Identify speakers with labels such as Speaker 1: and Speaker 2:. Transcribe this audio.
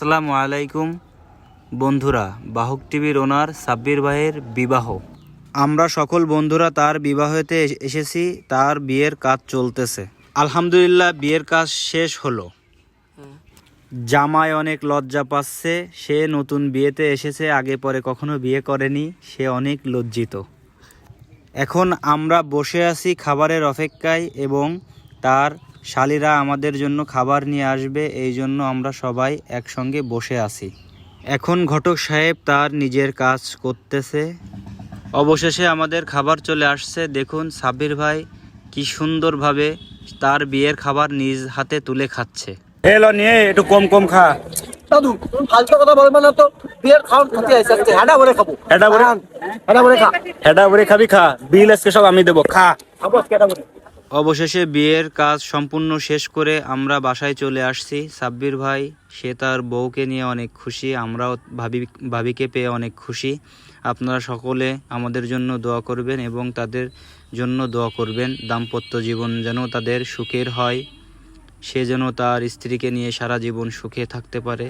Speaker 1: আসসালামু আলাইকুম বন্ধুরা, বাহক টিভির ওনার সাব্বির ভাইয়ের বিবাহ। আমরা সকল বন্ধুরা তার বিবাহতে এসেছি। তার বিয়ের কাজ চলতেছে। আলহামদুলিল্লাহ, বিয়ের কাজ শেষ হলো। জামাই অনেক লজ্জা পাচ্ছে। সে নতুন বিয়েতে এসেছে, আগে পরে কখনো বিয়ে করেনি। সে অনেক লজ্জিত। এখন আমরা বসে আছি খাবারের অপেক্ষায় এবং তার শালীরা আমাদের জন্য খাবার নিয়ে আসবে, এই জন্য আমরা সবাই একসঙ্গে বসে আছি। এখন ঘটক সাহেব তার নিজের কাজ করতেছে। অবশেষে আমাদের খাবার চলে আসছে। দেখুন সাব্বির ভাই কি সুন্দরভাবে তার বিয়ের খাবার নিজ হাতে তুলে খাচ্ছে। এলো নিয়ে একটু কম কম খা।
Speaker 2: দাদু তুমি ফালতু কথা বলবে না তো। বিয়ের খাওয়ার খেতে আইছে, আজকে হেডা ভরে খাবো।
Speaker 1: হেডা ভরে
Speaker 2: খা,
Speaker 1: হেডা ভরে খাবি, খা। বিল আজকে সব আমি দেবো, খা।
Speaker 2: খাবো আজকে হেডা ভরে।
Speaker 1: অবশেষে বিয়ের কাজ সম্পূর্ণ শেষ করে আমরা বাসায় চলে আসছি। সাব্বির ভাই সে তার বউকে নিয়ে অনেক খুশি, আমরাও ভাবিকে পেয়ে অনেক খুশি। আপনারা সকলে আমাদের জন্য দোয়া করবেন এবং তাদের জন্য দোয়া করবেন। দাম্পত্য জীবন যেন তাদের সুখের হয়, সে যেন তার স্ত্রীকে নিয়ে সারা জীবন সুখে থাকতে পারে।